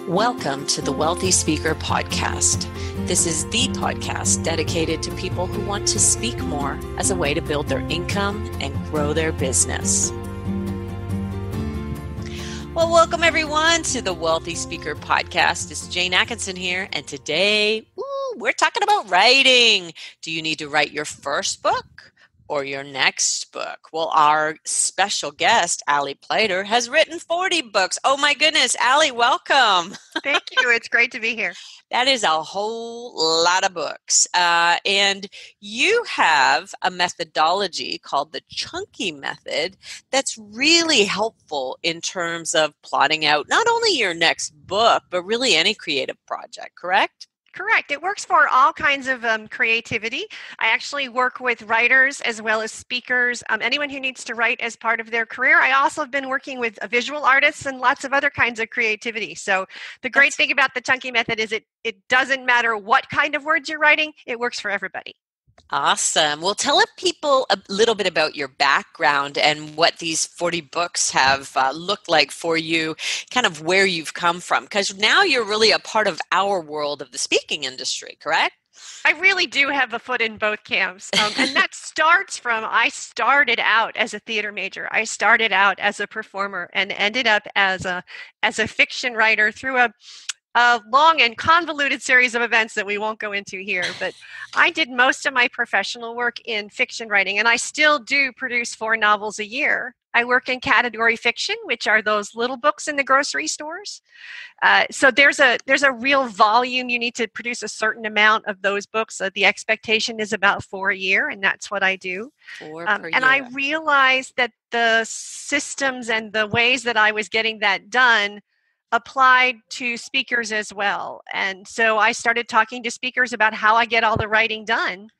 Welcome to the Wealthy Speaker Podcast. This is the podcast dedicated to people who want to speak more as a way to build their income and grow their business. Well, welcome everyone to the Wealthy Speaker Podcast. It's Jane Atkinson here, and today we're talking about writing. Do you need to write your first book or your next book? Well, our special guest, Allie Pleiter, has written 40 books. Oh my goodness, Allie, welcome. Thank you. It's great to be here. That is a whole lot of books. And you have a methodology called the chunky method that's really helpful in terms of plotting out not only your next book, but really any creative project, correct? Correct. It works for all kinds of creativity. I actually work with writers as well as speakers, anyone who needs to write as part of their career. I also have been working with visual artists and lots of other kinds of creativity. So the great thing about the chunky method is it doesn't matter what kind of words you're writing. It works for everybody. Awesome. Well, tell people a little bit about your background and what these 40 books have looked like for you, kind of where you've come from, because now you're really a part of our world of the speaking industry, correct? I really do have a foot in both camps. And that starts from, I started out as a theater major. I started out as a performer and ended up as a fiction writer through a long and convoluted series of events that we won't go into here, but I did most of my professional work in fiction writing, and I still do produce 4 novels a year. I work in category fiction, which are those little books in the grocery stores. So there's a real volume. You need to produce a certain amount of those books. The expectation is about 4 a year, and that's what I do. 4 per year. And I realized that the systems and the ways that I was getting that done applied to speakers as well. And so I started talking to speakers about how I get all the writing done.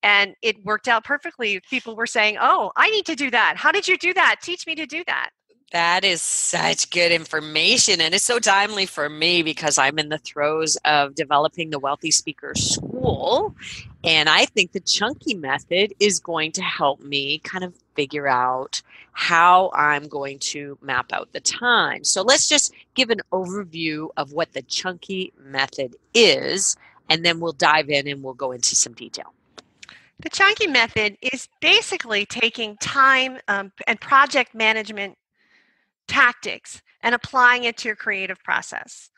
And it worked out perfectly. People were saying, oh, I need to do that. How did you do that? Teach me to do that. That is such good information. And it's so timely for me because I'm in the throes of developing the Wealthy Speaker School. And I think the chunky method is going to help me kind of figure out how I'm going to map out the time. So let's just give an overview of what the chunky method is, and then we'll dive in and we'll go into some detail. The chunky method is basically taking time and project management tactics and applying it to your creative process.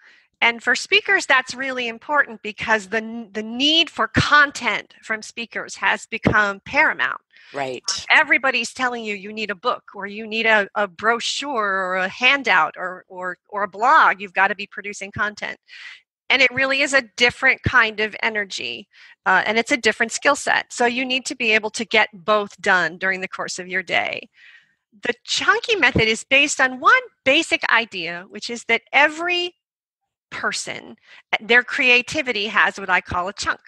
And for speakers, that's really important because the need for content from speakers has become paramount. Right. Everybody's telling you need a book or you need a brochure or a handout or a blog. You've got to be producing content. And it really is a different kind of energy and it's a different skill set. So you need to be able to get both done during the course of your day. The chunky method is based on one basic idea, which is that every person, their creativity has what I call a chunk.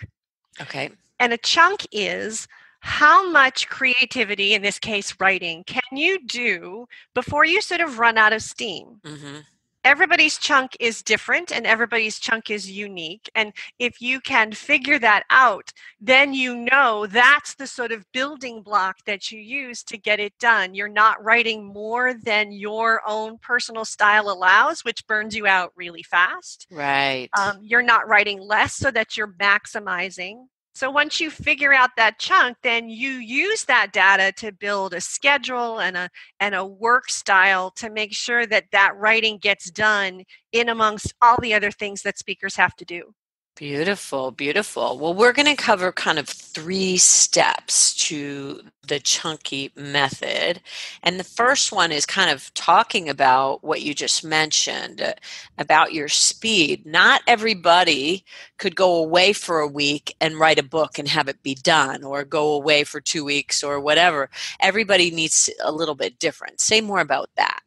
Okay. And a chunk is how much creativity, in this case writing, can you do before you sort of run out of steam? Mm-hmm. Everybody's chunk is different and everybody's chunk is unique. And if you can figure that out, then you know that's the sort of building block that you use to get it done. You're not writing more than your own personal style allows, which burns you out really fast. Right. You're not writing less so that you're maximizing. So once you figure out that chunk, then you use that data to build a schedule and a work style to make sure that writing gets done in amongst all the other things that speakers have to do. Beautiful, beautiful. Well, we're going to cover kind of 3 steps to the chunky method. And the first one is kind of talking about what you just mentioned about your speed. Not everybody could go away for a week and write a book and have it be done, or go away for 2 weeks or whatever. Everybody needs a little bit different. Say more about that.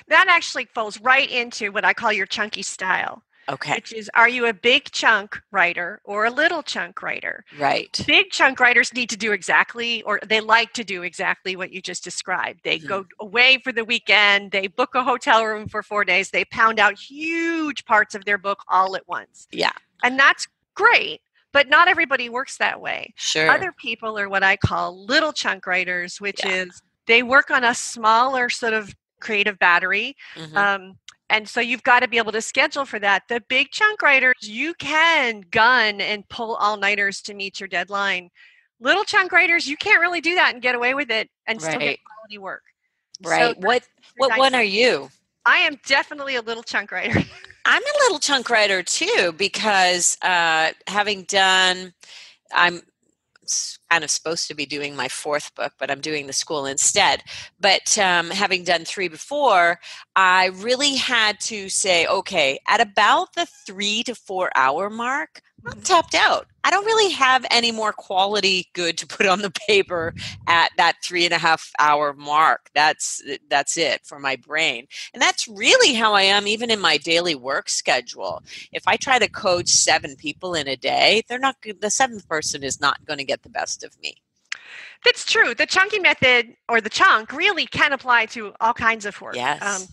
That actually falls right into what I call your chunky style. Okay. Which is, are you a big chunk writer or a little chunk writer? Right. Big chunk writers need to do exactly, or they like to do exactly what you just described. They go away for the weekend, they book a hotel room for 4 days, they pound out huge parts of their book all at once. Yeah. And that's great, but not everybody works that way. Sure. Other people are what I call little chunk writers, which is they work on a smaller sort of creative battery. Mm-hmm. And so you've got to be able to schedule for that. The big chunk writers, you can gun and pull all-nighters to meet your deadline. Little chunk writers, you can't really do that and get away with it and still get Right. quality work. So Right. that's the What one are dynamic. you? I am definitely a little chunk writer. I'm a little chunk writer too because having done, I'm kind of supposed to be doing my fourth book, but I'm doing the school instead. But having done three before, I really had to say, okay, at about the 3 to 4 hour mark, I'm tapped out. I don't really have any more quality good to put on the paper at that 3.5 hour mark. That's it for my brain. And that's really how I am even in my daily work schedule. If I try to coach 7 people in a day, the seventh person is not going to get the best of me. That's true. The chunky method, or the chunk, really can apply to all kinds of work. Yes.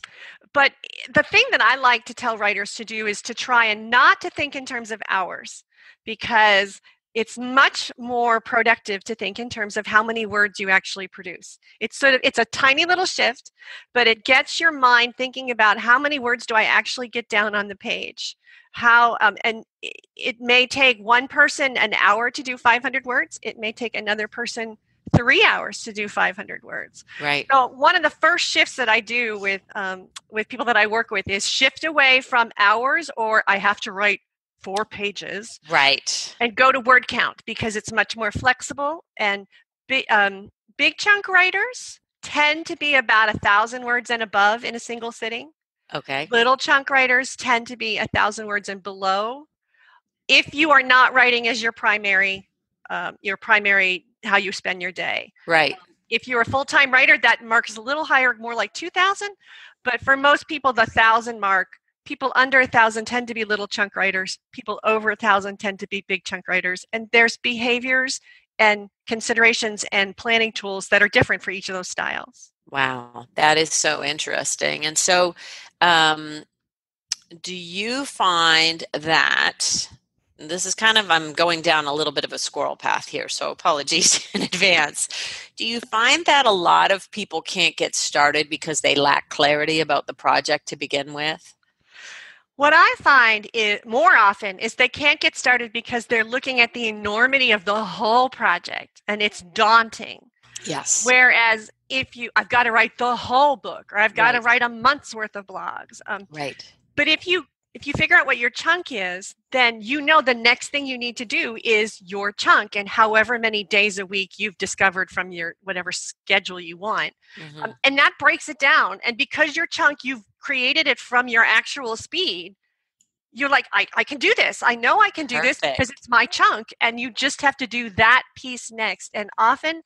But the thing that I like to tell writers to do is to try and not to think in terms of hours, because it's much more productive to think in terms of how many words you actually produce. It's a tiny little shift, but it gets your mind thinking about how many words do I actually get down on the page. And it may take one person an hour to do 500 words. It may take another person 3 hours to do 500 words. Right. So one of the first shifts that I do with people that I work with is shift away from hours, or I have to write 4 pages, Right. and go to word count, because it's much more flexible. And big chunk writers tend to be about 1,000 words and above in a single sitting. Okay. Little chunk writers tend to be 1,000 words and below. If you are not writing as your primary how you spend your day. Right. If you're a full-time writer, that mark is a little higher, more like 2,000. But for most people, the 1,000 mark, people under 1,000 tend to be little chunk writers. People over 1,000 tend to be big chunk writers. And there's behaviors and considerations and planning tools that are different for each of those styles. Wow, that is so interesting. And so, um, do you find that this is kind of, I'm going down a little bit of a squirrel path here, so apologies in advance. Do you find that a lot of people can't get started because they lack clarity about the project to begin with? What I find more often is they can't get started because they're looking at the enormity of the whole project, and it's daunting. Yes. Whereas I've got to write the whole book, or I've got to Right. write a month's worth of blogs. Right. But if you figure out what your chunk is, then you know the next thing you need to do is your chunk, and however many days a week you've discovered from your whatever schedule you want. Mm-hmm. And that breaks it down. And because your chunk, you've created it from your actual speed, you're like, I can do this. I know I can do this because Perfect. it's my chunk. And you just have to do that piece next. And often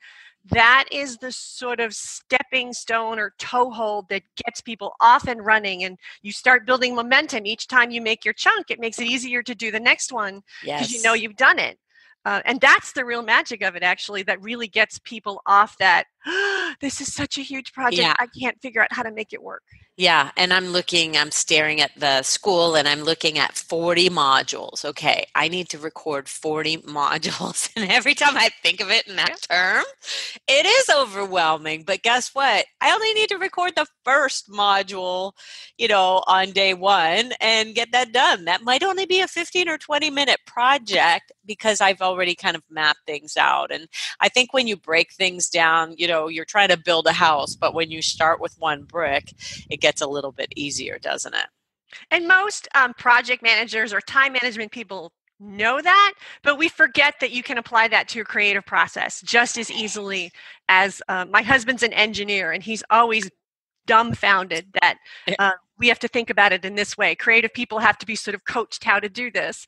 that is the sort of stepping stone or toehold that gets people off and running. And you start building momentum. Each time you make your chunk, it makes it easier to do the next one because you know Yes. you've done it. And that's the real magic of it, actually, that really gets people off that, this is such a huge project. Yeah. I can't figure out how to make it work. Yeah, and I'm staring at the school and I'm looking at 40 modules. Okay, I need to record 40 modules. And every time I think of it in that term, it is overwhelming. But guess what? I only need to record the first module, on day one and get that done. That might only be a 15 or 20-minute project because I've already kind of mapped things out. And I think when you break things down, you're trying to build a house, but when you start with one brick, it gets a little bit easier, doesn't it? And most project managers or time management people know that, but we forget that you can apply that to a creative process just as easily as my husband's an engineer, and he's always dumbfounded that we have to think about it in this way. Creative people have to be sort of coached how to do this.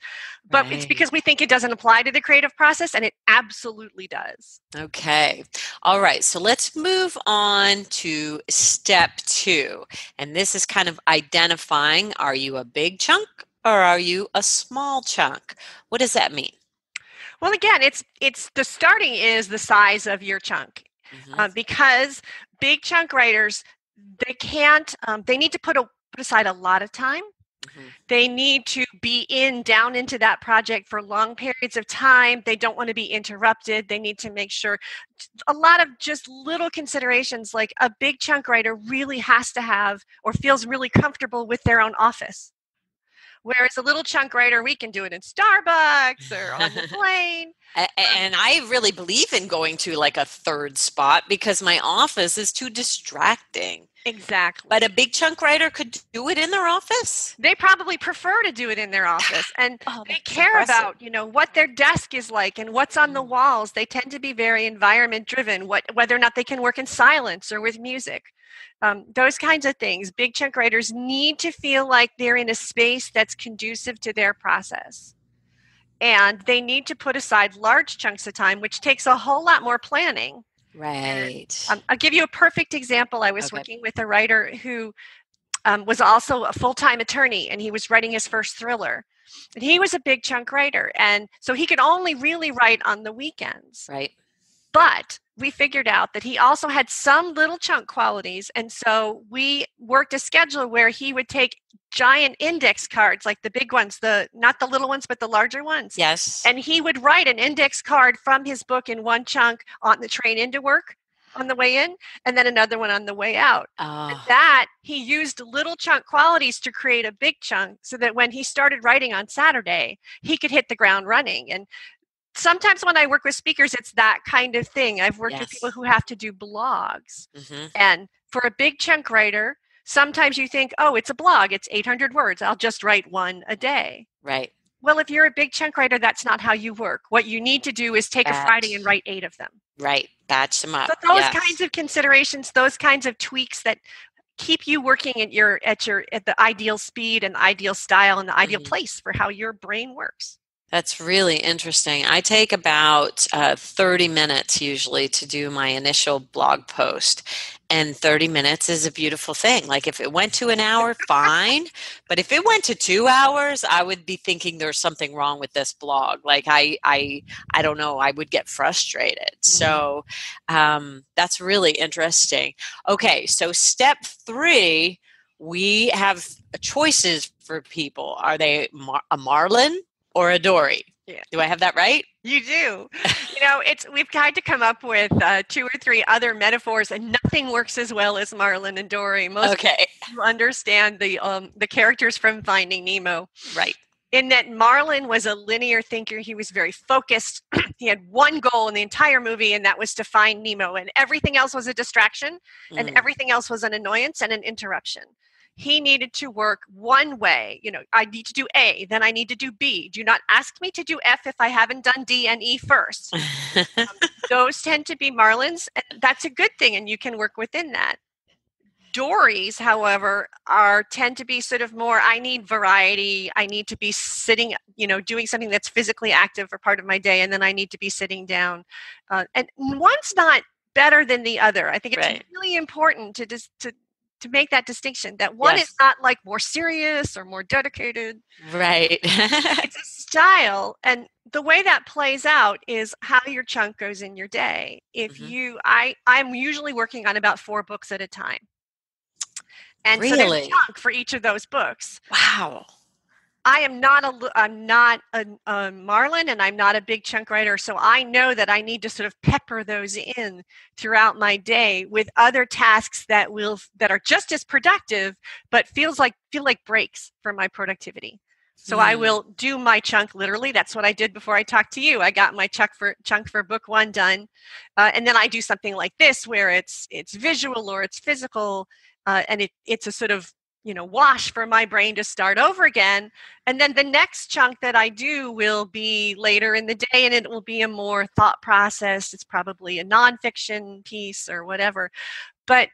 But it's because we think it doesn't apply to the creative process, and it absolutely does. Okay. All right. So let's move on to step 2. And this is kind of identifying, are you a big chunk or are you a small chunk? What does that mean? Well, again, it's the starting is the size of your chunk. Mm-hmm. Because big chunk writers, they can't, they need to put aside a lot of time Mm-hmm. They need to be down into that project for long periods of time. They don't want to be interrupted. They need to make sure a lot of just little considerations, like a big chunk writer really has to have or feels really comfortable with their own office. Whereas a little chunk writer, we can do it in Starbucks or on the plane. And I really believe in going to like a third spot because my office is too distracting. Exactly. But a big chunk writer could do it in their office? They probably prefer to do it in their office, and Oh, they that's care impressive. about, what their desk is like and what's on the Mm. walls. They tend to be very environment driven, whether or not they can work in silence or with music. Those kinds of things. Big chunk writers need to feel like they're in a space that's conducive to their process. And they need to put aside large chunks of time, which takes a whole lot more planning. And Right. I'll give you a perfect example. I was Okay. working with a writer who was also a full-time attorney, and he was writing his first thriller. And he was a big chunk writer, and so he could only really write on the weekends. Right. But we figured out that he also had some little chunk qualities, and so we worked a schedule where he would take giant index cards, like the big ones, the not the little ones, but the larger ones. Yes. And he would write an index card from his book in one chunk on the train into work on the way in, and then another one on the way out. And Oh, that he used little chunk qualities to create a big chunk so that when he started writing on Saturday, he could hit the ground running. And sometimes when I work with speakers, it's that kind of thing. I've worked with people yes. who have to do blogs. Mm-hmm. And for a big chunk writer, sometimes you think, oh, it's a blog, it's 800 words. I'll just write one a day. Right. Well, if you're a big chunk writer, that's not how you work. What you need to do is take a Friday and Batch. write 8 of them. Right. Batch them up. So those kinds Yes. of considerations, those kinds of tweaks that keep you working at the ideal speed and ideal style and the ideal Mm-hmm. place for how your brain works. That's really interesting. I take about 30 minutes usually to do my initial blog post. And 30 minutes is a beautiful thing. Like if it went to an hour, fine. But if it went to 2 hours, I would be thinking there's something wrong with this blog. Like I don't know. I would get frustrated. So that's really interesting. Okay, so step 3, we have choices for people. Are they a Marlin or a Dory? Yeah. Do I have that right? You do. We've tried to come up with 2 or 3 other metaphors, and nothing works as well as Marlin and Dory. Most Okay. people understand the characters from Finding Nemo. Right. In that Marlin was a linear thinker. He was very focused. He had one goal in the entire movie, and that was to find Nemo. And everything else was a distraction, and Mm. everything else was an annoyance and an interruption. He needed to work one way. I need to do A, then I need to do B. Do not ask me to do F if I haven't done D and E first. Those tend to be Marlins, and that's a good thing, and you can work within that. Dories, however, tend to be sort of more, I need variety. I need to be sitting, doing something that's physically active for part of my day, and then I need to be sitting down. And one's not better than the other. I think it's Right. really important to make that distinction, that one is Yes. not like more serious or more dedicated. Right. It's a style, and the way that plays out is how your chunk goes in your day. If Mhm. I'm usually working on about 4 books at a time. And so there's a Really? chunk for each of those books. Wow. I'm not a Marlin, and I'm not a big chunk writer, so I know that I need to sort of pepper those in throughout my day with other tasks that are just as productive, but feel like breaks for my productivity. So I will do my chunk literally. That's what I did before I talked to you. I got my chunk for book 1 done, and then I do something like this where it's visual or it's physical, and it's a sort of wash for my brain to start over again. And then the next chunk that I do will be later in the day, and it will be a more thought process. It's probably a nonfiction piece or whatever. But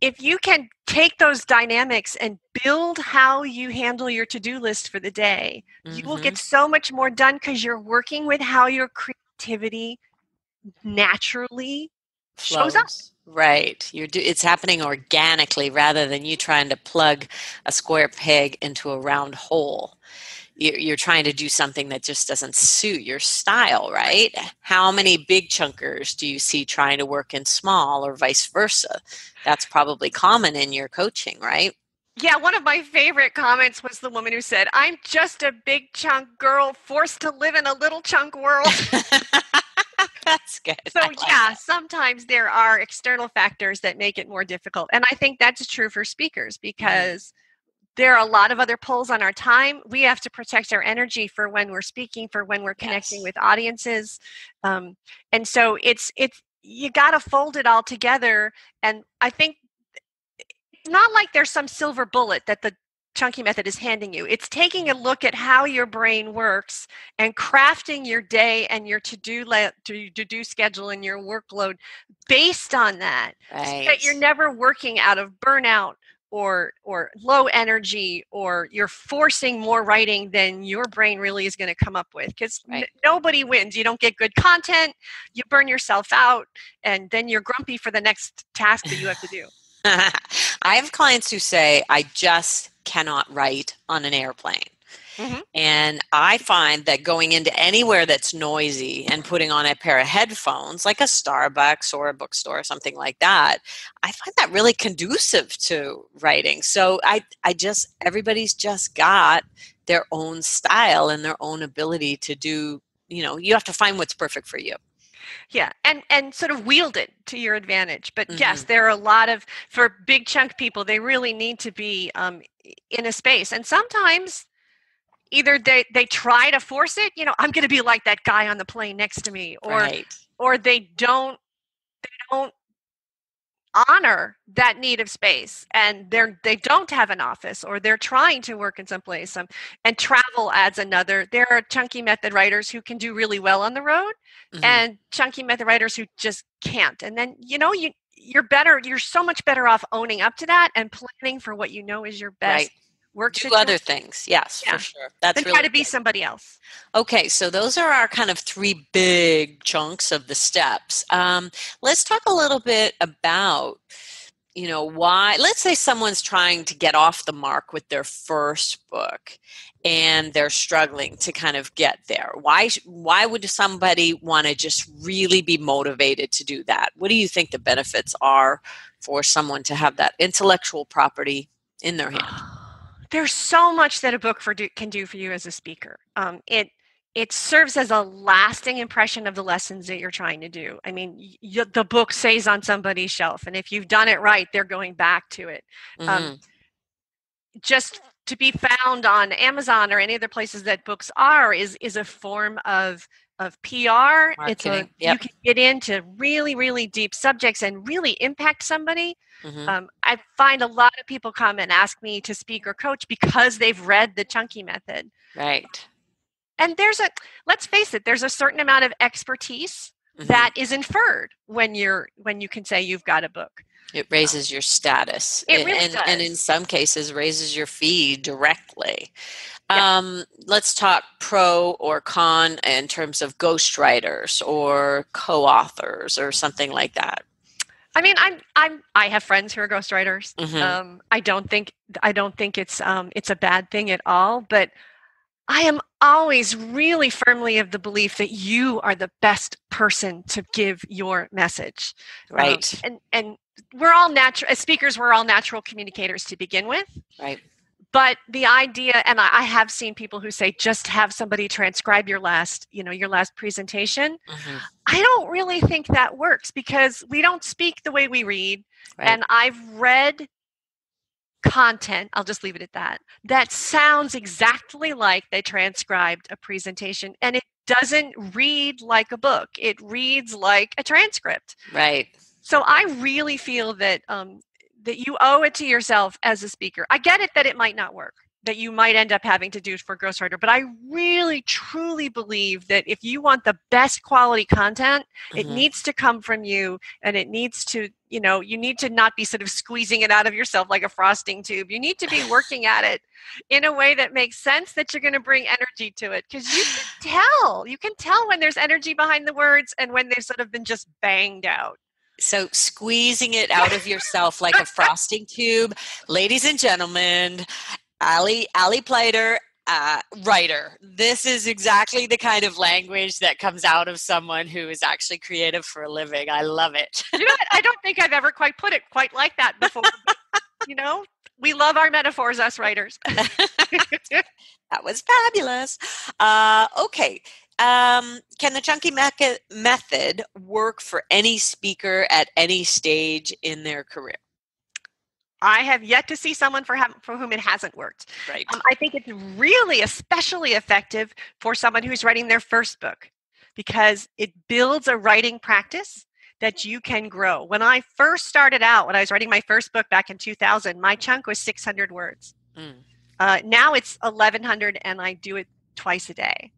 if you can take those dynamics and build how you handle your to-do list for the day, you will get so much more done because you're working with how your creativity naturally shows up. Flows. Right. It's happening organically rather than you trying to plug a square peg into a round hole. You're trying to do something that just doesn't suit your style, right? How many big chunkers do you see trying to work in small or vice versa? That's probably common in your coaching, right? Yeah, one of my favorite comments was the woman who said, "I'm just a big chunk girl forced to live in a little chunk world." That's good. I So like yeah, that. sometimes there are external factors that make it more difficult. And I think that's true for speakers Hmm. because there are a lot of other pulls on our time. We have to protect our energy for when we're speaking, for when we're connecting Yes. with audiences. Um, and so it's you got to fold it all together. And I think it's not like there's some silver bullet that the chunky method is handing you. It's taking a look at how your brain works and crafting your day and your to-do schedule and your workload based on that, so that you're Right. never working out of burnout or low energy, or you're forcing more writing than your brain really is going to come up with, because Right. nobody wins. You don't get good content, you burn yourself out, and then you're grumpy for the next task that you have to do. I have clients who say, I just cannot write on an airplane. Hmm. And I find that going into anywhere that's noisy and putting on a pair of headphones, like a Starbucks or a bookstore or something like that, I find that really conducive to writing. So everybody's just got their own style and their own ability to do, you have to find what's perfect for you. Yeah, and sort of wield it to your advantage. But yes, Hmm. there are a lot of, for big chunk people, they really need to be in a space, and sometimes either they try to force it. I'm going to be like that guy on the plane next to me, Right. or they don't honor that need of space, and they don't have an office, or they're trying to work in some place. And travel adds another. There are chunky method writers who can do really well on the road, Hmm. and chunky method writers who just can't. And then you're so much better off owning up to that and planning for what you know is your Right. best work Do situation. other things. Yes, for Yeah, sure. then That's try really to be good. somebody else. Okay, so those are our kind of three big chunks of the steps. Let's talk a little bit about, why, let's say someone's trying to get off the mark with their first book and they're struggling to kind of get there. Why would somebody want to just really be motivated to do that? What do you think the benefits are for someone to have that intellectual property in their hand? There's so much that a book can do for you as a speaker. It serves as a lasting impression of the lessons that you're trying to do. I mean, the book stays on somebody's shelf, and if you've done it right, they're going back to it. Um, Hmm. just to be found on Amazon or any other places that books are is a form of PR. Marketing. You Yep. can get into really, really deep subjects and really impact somebody. Hmm. I find a lot of people come and ask me to speak or coach because they've read the Chunky Method. Right. And let's face it, there's a certain amount of expertise Hmm. that is inferred when you can say you've got a book. It raises your status, It really and in does. some cases raises your fee directly. Yeah. Let's talk pro or con in terms of ghostwriters or co-authors or something like that. I mean, I have friends who are ghostwriters. Hmm. I don't think it's a bad thing at all, but I am always really firmly of the belief that you are the best person to give your message. Right. And we're all natural, as speakers, we're all natural communicators to begin with. Right. But the idea, and I have seen people who say, just have somebody transcribe your last presentation. Hmm. I don't really think that works because we don't speak the way we read. Right. And I've read content, I'll just leave it at that sounds exactly like they transcribed a presentation, and it doesn't read like a book. It reads like a transcript. Right. So I really feel that you owe it to yourself as a speaker. I get it that it might not work, that you might end up having to do for ghostwriter, but I really truly believe that if you want the best quality content, it Hmm. needs to come from you, and it needs to, you need to not be sort of squeezing it out of yourself like a frosting tube. You need to be working at it in a way that makes sense, that you're going to bring energy to it, because you can tell when there's energy behind the words and when they've sort of been just banged out. So squeezing it out of yourself like a frosting tube, ladies and gentlemen, Allie Pleiter, writer. This is exactly the kind of language that comes out of someone who is actually creative for a living. I love it. You know what? I don't think I've ever quite put it quite like that before. But, you know, We love our metaphors, us writers. That was fabulous. Okay. Can the chunky method work for any speaker at any stage in their career? I have yet to see someone for whom it hasn't worked. Right. I think it's really especially effective for someone who's writing their first book because it builds a writing practice that you can grow. When I first started out, when I was writing my first book back in 2000, my chunk was 600 words. Now it's 1,100, and I do it twice a day.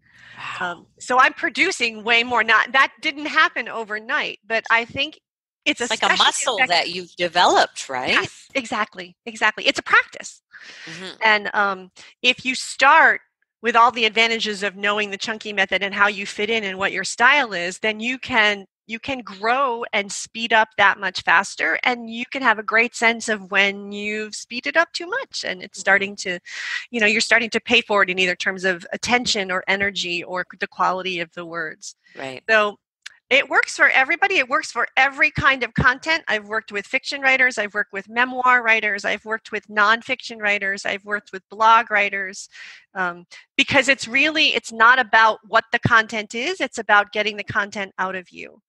Wow. So I'm producing way more. That didn't happen overnight, but I think it's like a muscle that you've developed, right? Yes, exactly. It's a practice. And if you start with all the advantages of knowing the chunky method and how you fit in and what your style is, then you can grow and speed up that much faster, and you can have a great sense of when you've speeded up too much and it's starting to, you're starting to pay for it in either terms of attention or energy or the quality of the words. Right. So it works for everybody. It works for every kind of content. I've worked with fiction writers. I've worked with memoir writers. I've worked with nonfiction writers. I've worked with blog writers, because it's not about what the content is. It's about getting the content out of you.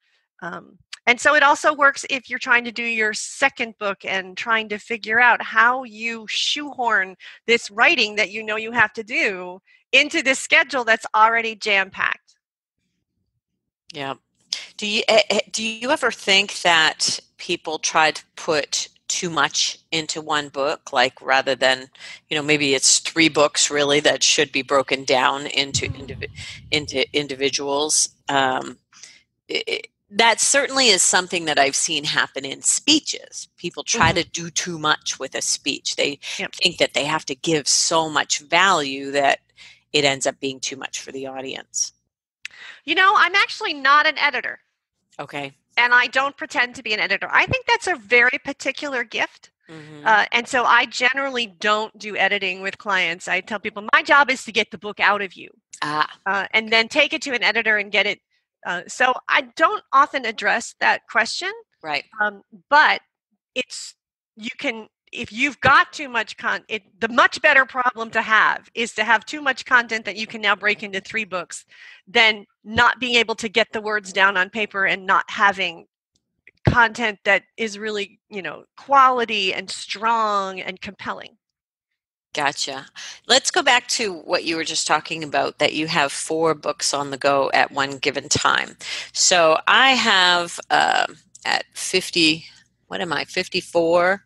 And so it also works if you're trying to do your second book and trying to figure out how you shoehorn this writing that you have to do into this schedule that's already jam-packed. Yeah. Do you ever think that people try to put too much into one book, like rather than, maybe it's 3 books really that should be broken down into individuals? That certainly is something that I've seen happen in speeches. People try to do too much with a speech. They think that they have to give so much value that it ends up being too much for the audience. I'm actually not an editor. Okay. And I don't pretend to be an editor. I think that's a very particular gift. And so I generally don't do editing with clients. I tell people my job is to get the book out of you and then take it to an editor and get it. So I don't often address that question. Right. But if you've got too much content, the much better problem to have is to have too much content that you can now break into 3 books than not being able to get the words down on paper and not having content that is really, quality and strong and compelling. Gotcha. Let's go back to what you were just talking about, that you have 4 books on the go at one given time. So I have at 50, what am I, 54?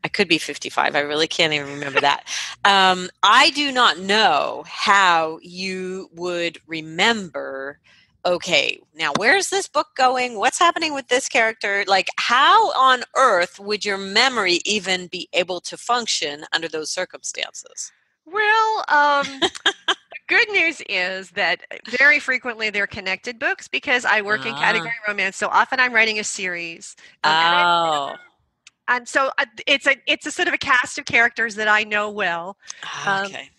I could be 55. I really can't even remember that. I do not know how you would remember, okay, now where's this book going? What's happening with this character? Like, how on earth would your memory even be able to function under those circumstances? Well, the good news is that very frequently they're connected books because I work in category romance. So often I'm writing a series. And so it's a sort of a cast of characters that I know well. Okay.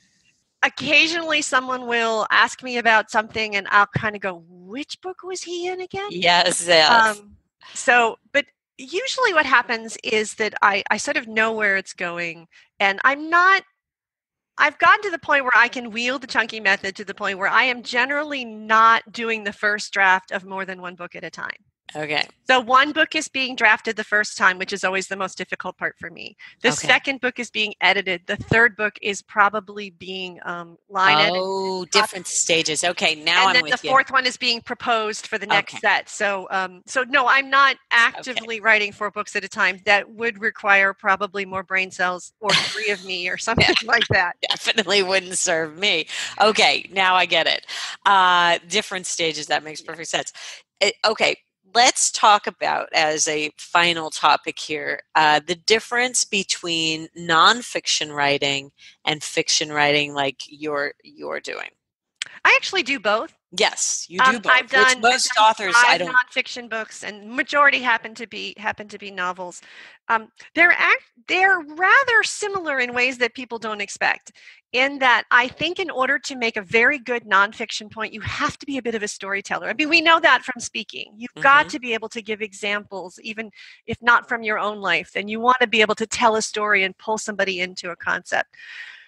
Occasionally someone will ask me about something and I'll kind of go, which book was he in again? Yes. But usually what happens is that I sort of know where it's going, and I've gotten to the point where I can wield the chunky method to the point where I am generally not doing the first draft of more than 1 book at a time. Okay. So 1 book is being drafted the first time, which is always the most difficult part for me. The second book is being edited. The third book is probably being line edited. Oh, different stages. Okay, now I'm with you. And then the 4th one is being proposed for the next set. So no, I'm not actively writing 4 books at a time. That would require probably more brain cells or 3 of me or something like that. Definitely wouldn't serve me. Okay, now I get it. Different stages. That makes perfect sense. Okay. Let's talk about, as a final topic here, the difference between nonfiction writing and fiction writing like you're doing. I actually do both. Yes, you do I've both, which done most authors, I 5 don't. nonfiction books, and majority happen to be novels. They're rather similar in ways that people don't expect. In that, I think in order to make a very good nonfiction point, you have to be a bit of a storyteller. I mean, we know that from speaking. You've got Hmm. to be able to give examples, even if not from your own life. Then you want to be able to tell a story and pull somebody into a concept.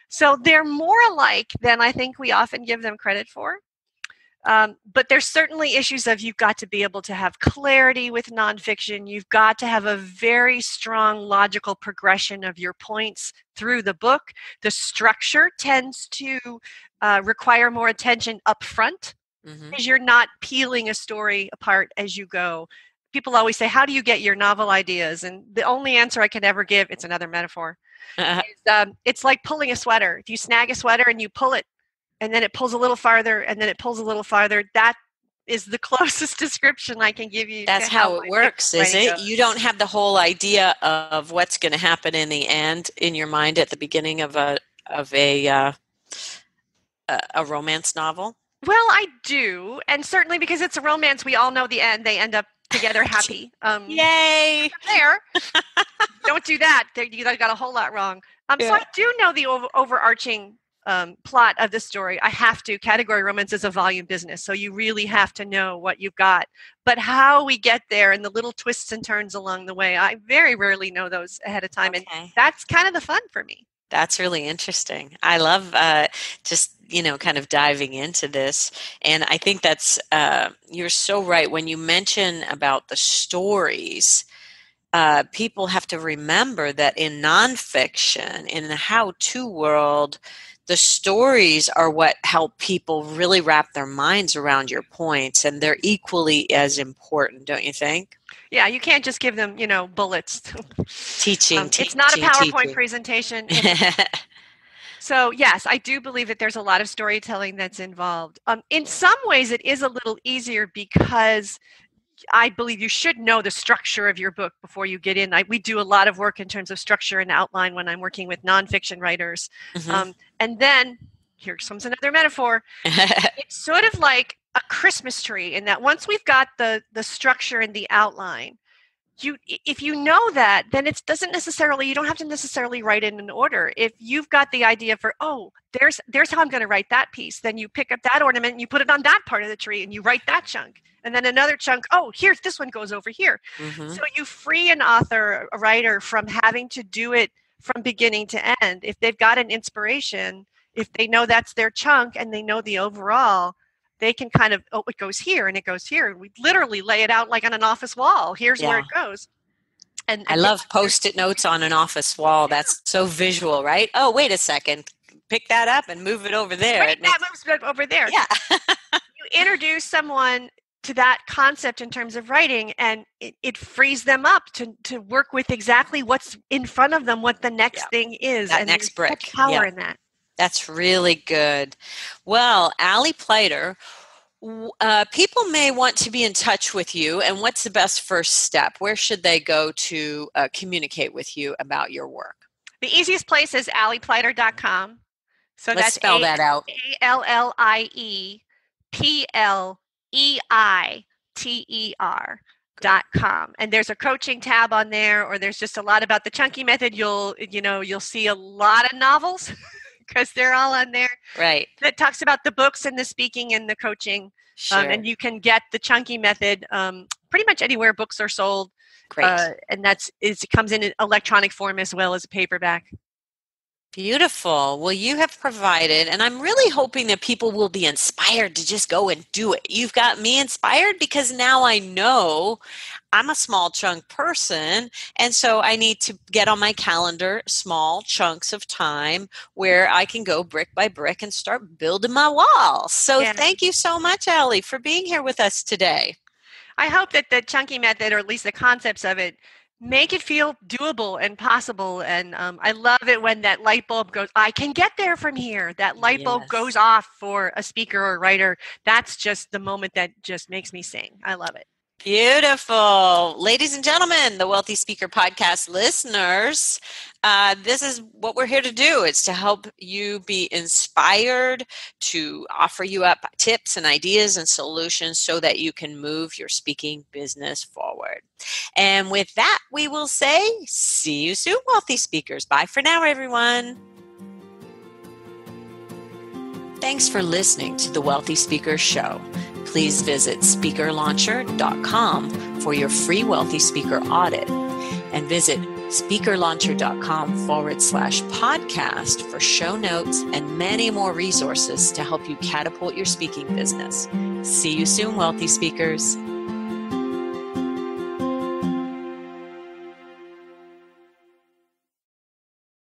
So they're more alike than I think we often give them credit for. But there's certainly issues of you've got to be able to have clarity with nonfiction. You've got to have a very strong logical progression of your points through the book. The structure tends to require more attention up front Hmm. because you're not peeling a story apart as you go. People always say, how do you get your novel ideas? And the only answer I can ever give, it's another metaphor, is it's like pulling a sweater. If you snag a sweater and you pull it, and then it pulls a little farther, and then it pulls a little farther. That is the closest description I can give you That's to how how it my fiction works, is writing it? You goes. don't have the whole idea of what's going to happen in the end in your mind at the beginning of a romance novel. Well, I do, and certainly because it's a romance, we all know the end. They end up together happy. Yay! From there, don't do that. You got a whole lot wrong. So I Yeah. do know the overarching plot of the story. I have to. Category romance is a volume business, so you really have to know what you've got. But how we get there and the little twists and turns along the way, I very rarely know those ahead of time, and Okay. that's kind of the fun for me. That's really interesting. I love just, kind of diving into this. And I think you're so right. When you mention about the stories, people have to remember that in nonfiction, in the how-to world, the stories are what help people really wrap their minds around your points, and they're equally as important, don't you think? Yeah, you can't just give them, bullets. Teaching, It's not a teaching, PowerPoint teaching. presentation. So yes, I do believe that there's a lot of storytelling that's involved. In some ways, it is a little easier because I believe you should know the structure of your book before you get in. We do a lot of work in terms of structure and outline when I'm working with nonfiction writers. Hmm. And then here comes another metaphor. It's sort of like a Christmas tree in that once we've got the structure and the outline, if you know that, then it doesn't necessarily, you don't have to necessarily write it in order. If you've got the idea for, oh, there's how I'm going to write that piece, then you pick up that ornament and you put it on that part of the tree and you write that chunk, and then another chunk, oh, here's this one goes over here. Hmm. So you free an author, a writer, from having to do it from beginning to end. If they've got an inspiration, if they know that's their chunk and they know the overall, they can kind of, oh, it goes here and it goes here. And we literally lay it out like on an office wall. Here's where Yeah. it goes. And I again, love post-it notes on an office wall. That's so visual, right? Oh, wait a second. Pick that up and move it over there. right, It that makes, moves over there. yeah. You introduce someone to that concept in terms of writing, and it frees them up to work with exactly what's in front of them, what the Yeah. next thing is. That And there's next such brick. power Yeah. in that. That's really good. Well, Allie Pleiter, people may want to be in touch with you. And what's the best first step? Where should they go to communicate with you about your work? The easiest place is alliepleiter.com. So Let's that's spell that out. ALLIEPLEITER.com. And there's a coaching tab on there, or there's just a lot about the chunky method. You'll see a lot of novels because they're all on there Right. that talks about the books and the speaking and the coaching. Sure. And you can get the chunky method pretty much anywhere books are sold. Great. And it comes in an electronic form as well as a paperback. Beautiful. Well, you have provided, and I'm really hoping that people will be inspired to just go and do it. You've got me inspired because now I know I'm a small chunk person, and so I need to get on my calendar small chunks of time where I can go brick by brick and start building my wall. So Yeah. thank you so much, Allie, for being here with us today. I hope that the chunky method, or at least the concepts of it, make it feel doable and possible. And I love it when that light bulb goes, I can get there from here. That light bulb Yes. goes off for a speaker or a writer. That's just the moment that just makes me sing. I love it. Beautiful. Ladies and gentlemen, the Wealthy Speaker Podcast listeners, this is what we're here to do. It's to help you be inspired, to offer you up tips and ideas and solutions so that you can move your speaking business forward. And with that, we will say, see you soon, Wealthy Speakers. Bye for now, everyone. Thanks for listening to the Wealthy Speakers Show. Please visit speakerlauncher.com for your free Wealthy Speaker audit, and visit speakerlauncher.com/podcast for show notes and many more resources to help you catapult your speaking business. See you soon, Wealthy Speakers.